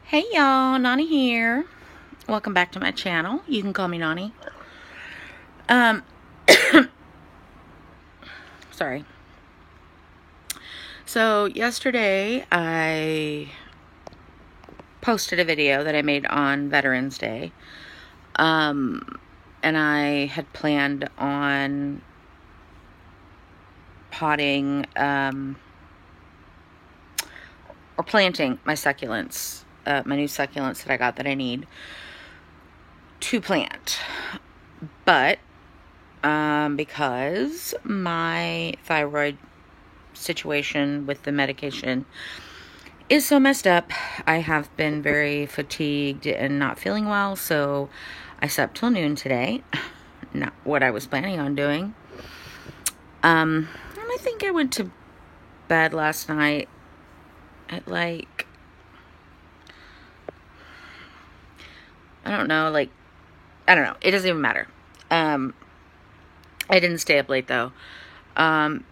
Hey y'all, Nani here. Welcome back to my channel. You can call me Nani. Um, sorry. So yesterday I posted a video that I made on Veterans Day. And I had planned on potting, or planting my succulents, my new succulents that I got that I need to plant. But because my thyroid situation with the medication is so messed up, I have been very fatigued and not feeling well, so I slept till noon today. Not what I was planning on doing. And I think I went to bed last night at I don't know, it doesn't even matter. I didn't stay up late though. And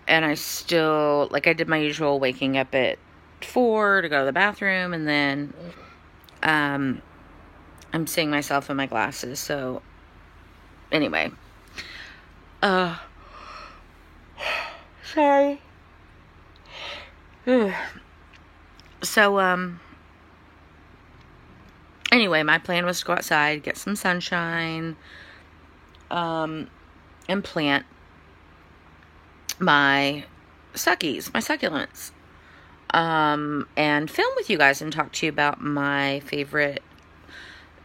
I still, I did my usual waking up at 4 to go to the bathroom, and then, I'm seeing myself in my glasses, so, anyway. Sorry. So, anyway, my plan was to go outside, get some sunshine, and plant my succulents, and film with you guys and talk to you about my favorite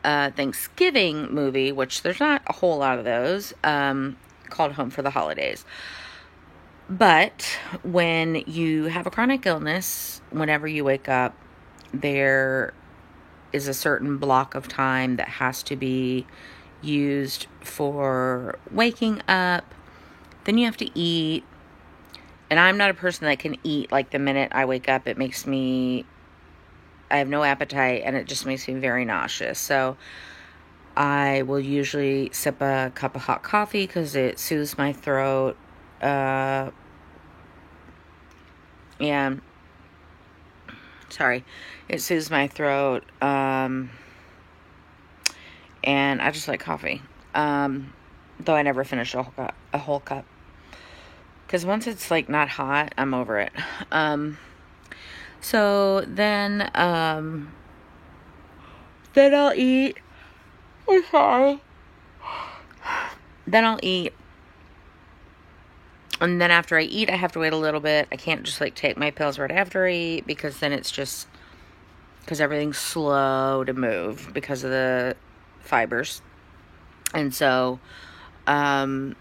Thanksgiving movie, which there's not a whole lot of those, called Home for the Holidays. But when you have a chronic illness, whenever you wake up, there is a certain block of time that has to be used for waking up. Then you have to eat. And I'm not a person that can eat the minute I wake up. I have no appetite, and it just makes me very nauseous. So I will usually sip a cup of hot coffee because it soothes my throat. It soothes my throat. And I just like coffee. Though I never finish a whole cup. Because once it's not hot, I'm over it. So then I'll eat. I'm sorry. Then I'll eat. And then after I eat, I have to wait a little bit. I can't just take my pills right after I eat, because then it's just, because everything's slow to move because of the fibers. And so, I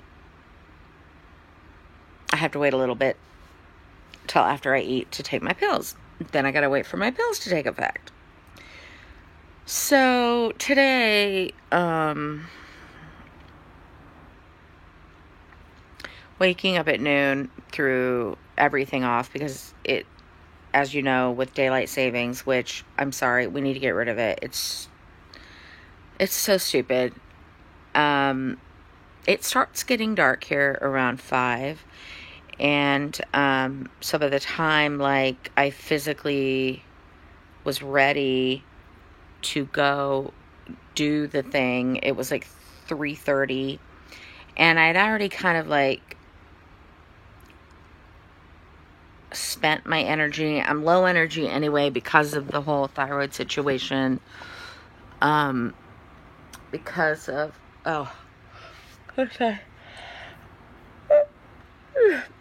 have to wait a little bit till after I eat to take my pills. Then I gotta wait for my pills to take effect. So today, waking up at noon threw everything off, because it, as you know, with daylight savings, which I'm sorry, we need to get rid of it. It's so stupid. It starts getting dark here around 5. And so by the time I physically was ready to go do the thing, it was 3:30, and I'd already kind of spent my energy. I'm low energy anyway because of the whole thyroid situation. Because of okay.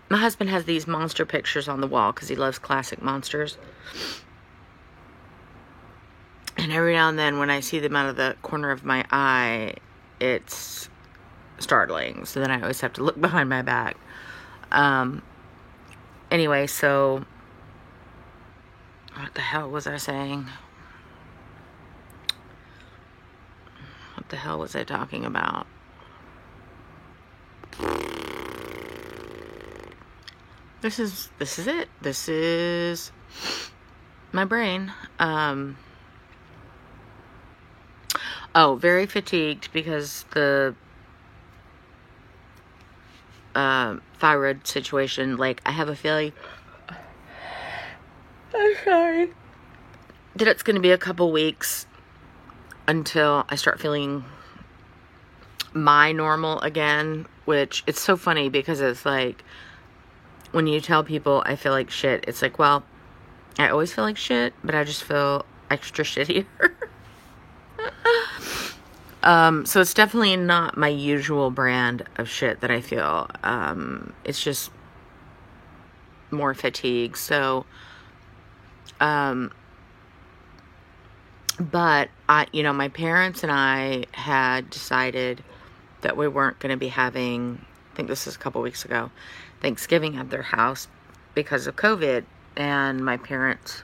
My husband has these monster pictures on the wall because he loves classic monsters. And every now and then when I see them out of the corner of my eye, it's startling. So then I always have to look behind my back. Anyway, so what the hell was I saying? What the hell was I talking about? This is it. This is my brain. Very fatigued because the thyroid situation. I have a feeling. I'm sorry. that it's going to be a couple weeks until I start feeling my normal again, which it's so funny because it's like when you tell people I feel like shit, it's like, well, I always feel like shit, but I just feel extra shittier. So it's definitely not my usual brand of shit that I feel. It's just more fatigue. So, but my parents and I had decided that we weren't going to be having, I think this is a couple weeks ago, Thanksgiving at their house because of COVID. And my parents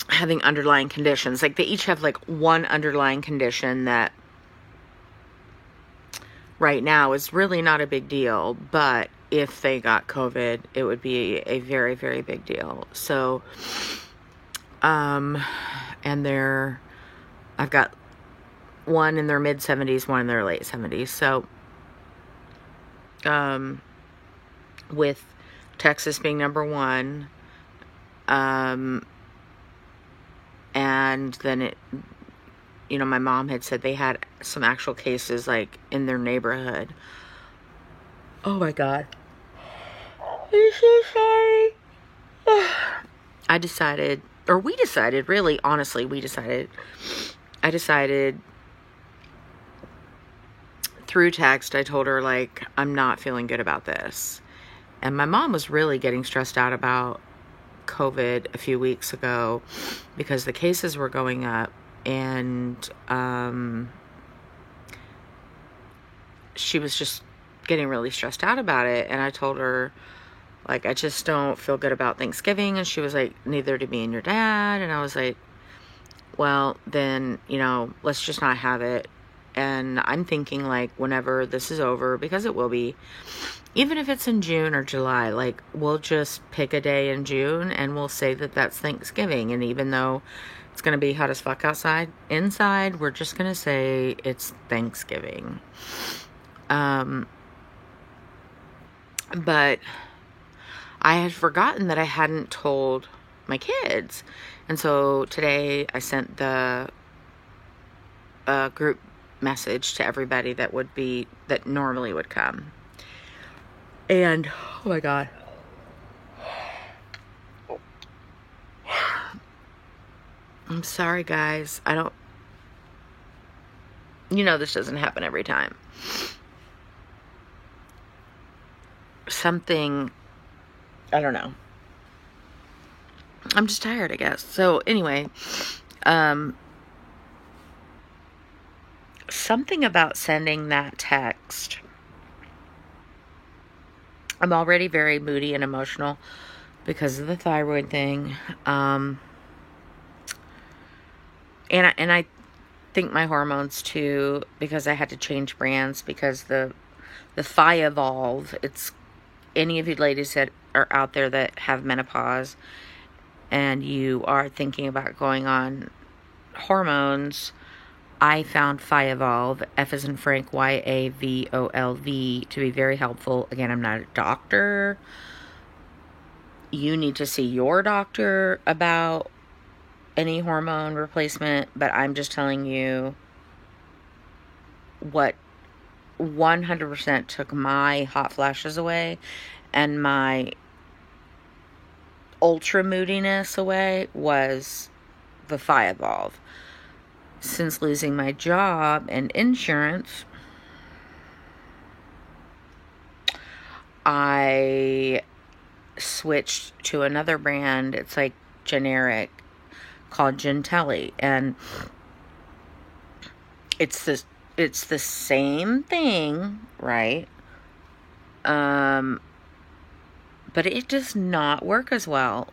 having underlying conditions. Like, they each have like one underlying condition that right now is really not a big deal, but if they got COVID, it would be a very, very big deal. So, and I've got one in their mid 70s, one in their late 70s. So, with Texas being number one, and then my mom had said they had some actual cases like in their neighborhood. Oh my God. I'm so sorry. I decided through text, I told her, like, I'm not feeling good about this. And my mom was really getting stressed out about COVID a few weeks ago because the cases were going up, and she was just getting really stressed out about it. And I told her, like, I just don't feel good about Thanksgiving. And she was like, neither do me and your dad. And I was like, well, then, let's just not have it. And I'm thinking, like, whenever this is over, because it will be, even if it's in June or July, like, we'll just pick a day in June and we'll say that that's Thanksgiving. And even though it's going to be hot as fuck inside, we're just going to say it's Thanksgiving. But I had forgotten that I hadn't told my kids. And so today I sent the group message to everybody that normally would come. And oh my God, I'm sorry guys, this doesn't happen every time. Something, I don't know, I'm just tired, I guess. So anyway, something about sending that text. I'm already very moody and emotional because of the thyroid thing. And I think my hormones too, because I had to change brands because the Thiovolve, it's any of you ladies that are out there that have menopause and you are thinking about going on hormones, I found Thiovolve, F as in Frank, YAVOLV, to be very helpful. Again, I'm not a doctor. You need to see your doctor about any hormone replacement, but I'm just telling you what 100% took my hot flashes away and my ultra moodiness away was the Thiovolve. Since losing my job and insurance, I switched to another brand. It's like generic, called Gentelli, and it's the same thing, right? But it does not work as well.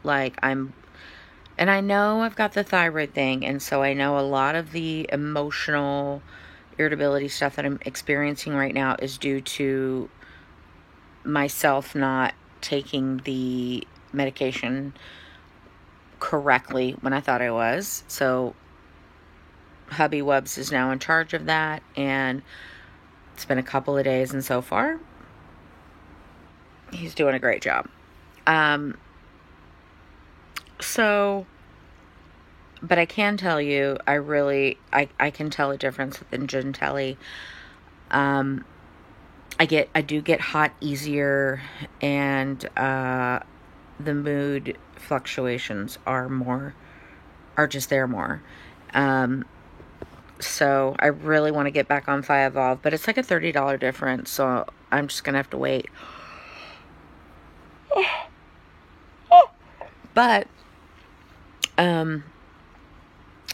And I know I've got the thyroid thing, and so I know a lot of the emotional irritability stuff that I'm experiencing right now is due to myself not taking the medication correctly when I thought I was. So hubby Wubs is now in charge of that, and it's been a couple of days, and so far he's doing a great job. So, but I can tell you, I can tell a difference with the Gentelli. I do get hot easier, and the mood fluctuations are just there more. So I really want to get back on Thiovolve, but it's like a $30 difference, so I'm just gonna have to wait. But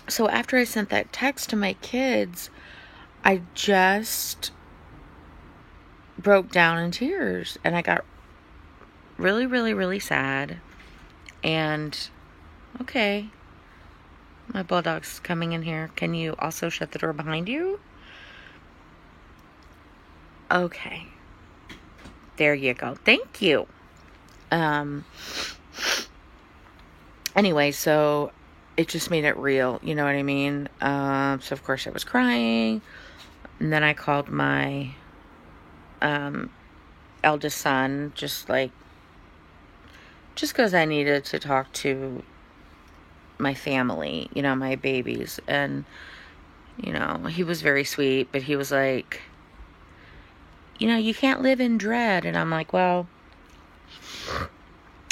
so after I sent that text to my kids, I just broke down in tears, and I got really, really, really sad. And okay, my bulldog's coming in here. Can you also shut the door behind you? Okay. There you go. Thank you. Anyway, so it just made it real. You know what I mean? So of course I was crying. And then I called my eldest son, just because I needed to talk to my family, my babies. And, he was very sweet, but he was like, you can't live in dread. And I'm like, well,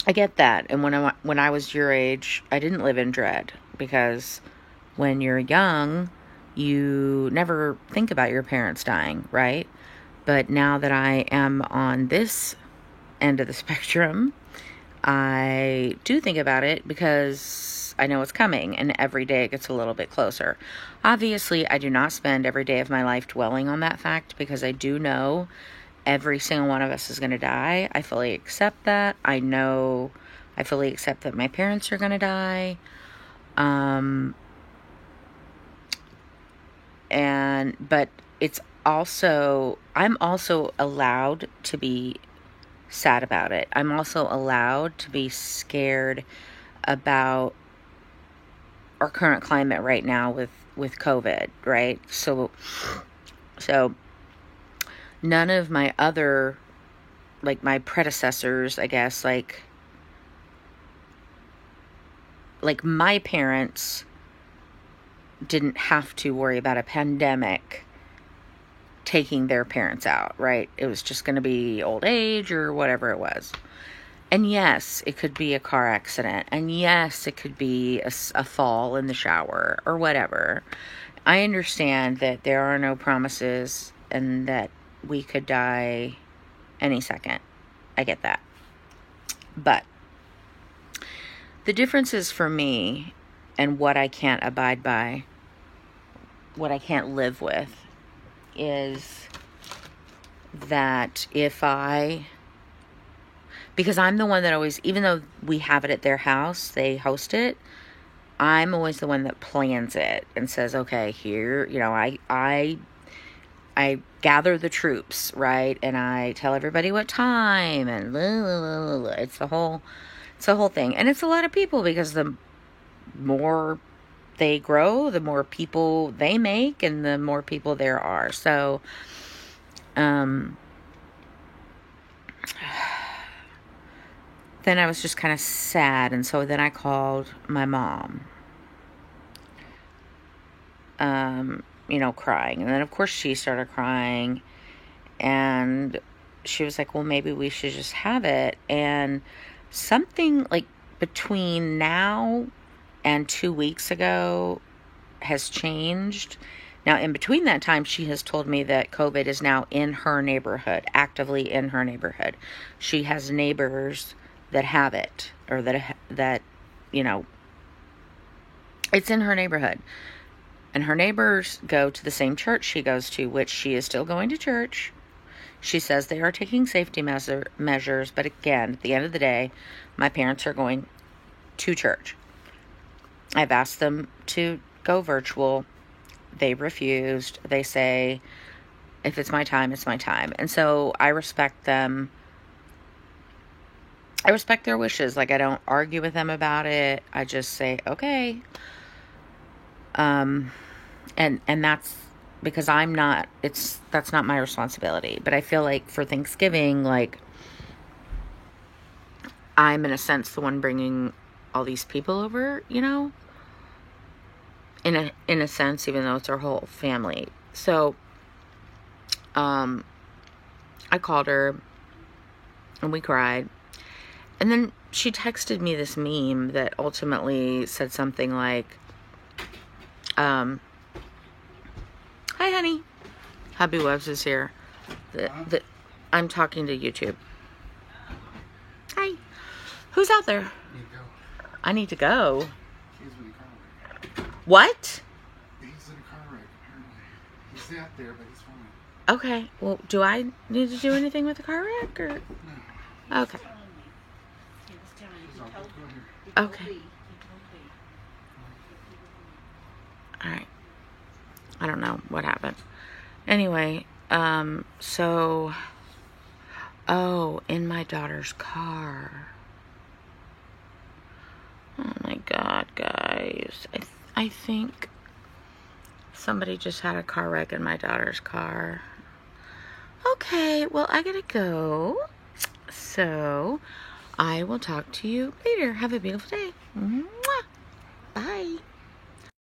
I get that. And when I was your age, I didn't live in dread, because when you're young, you never think about your parents dying, right? But now that I am on this end of the spectrum, I do think about it, because I know it's coming, and every day it gets a little bit closer. Obviously, I do not spend every day of my life dwelling on that fact, because I do know every single one of us is going to die. I fully accept that. I fully accept that my parents are going to die. But it's also, I'm also allowed to be sad about it. I'm also allowed to be scared about our current climate right now with COVID, right? So none of my other, my predecessors, I guess, like my parents didn't have to worry about a pandemic taking their parents out, right? It was just going to be old age or whatever it was. And yes, it could be a car accident. And yes, it could be a fall in the shower or whatever. I understand that there are no promises and that we could die any second. I get that. But the difference is, for me, and what I can't abide by, what I can't live with, is that because I'm the one that always, even though we have it at their house, they host it, I'm always the one that plans it and says, okay, here, I gather the troops, right? And I tell everybody what time, and blah, blah, blah, blah. It's the whole thing. And it's a lot of people, because the more they grow, the more people they make, and the more people there are. So, then I was just kind of sad, and so then I called my mom, crying. And then, of course, she started crying, and she was like, well, maybe we should just have it. And something between now and 2 weeks ago has changed. Now, in between that time, she has told me that COVID is now in her neighborhood, actively in her neighborhood. She has neighbors that have it, or that it's in her neighborhood. And her neighbors go to the same church she goes to, which she is still going to church. She says they are taking safety measures, but again, at the end of the day, my parents are going to church. I've asked them to go virtual. They refused. They say, if it's my time, it's my time. And so I respect them. I respect their wishes. I don't argue with them about it. I just say, okay. And that's because that's not my responsibility. But I feel like for Thanksgiving, I'm in a sense the one bringing all these people over, you know, in a sense, even though it's our whole family. So, I called her and we cried. And then she texted me this meme that ultimately said something like, hi honey, Hubby Webs is here. I'm talking to YouTube. Hi. Who's out there? I need to go. He's in a car wreck. What? He's in a car wreck, apparently. He's out there, but he's fine. Okay. Well, do I need to do anything with the car wreck or? No. Okay. Okay. All right. I don't know what happened. Anyway, so, in my daughter's car. Oh my God, guys. I think somebody just had a car wreck in my daughter's car. Okay, well, I gotta go. So, I will talk to you later. Have a beautiful day.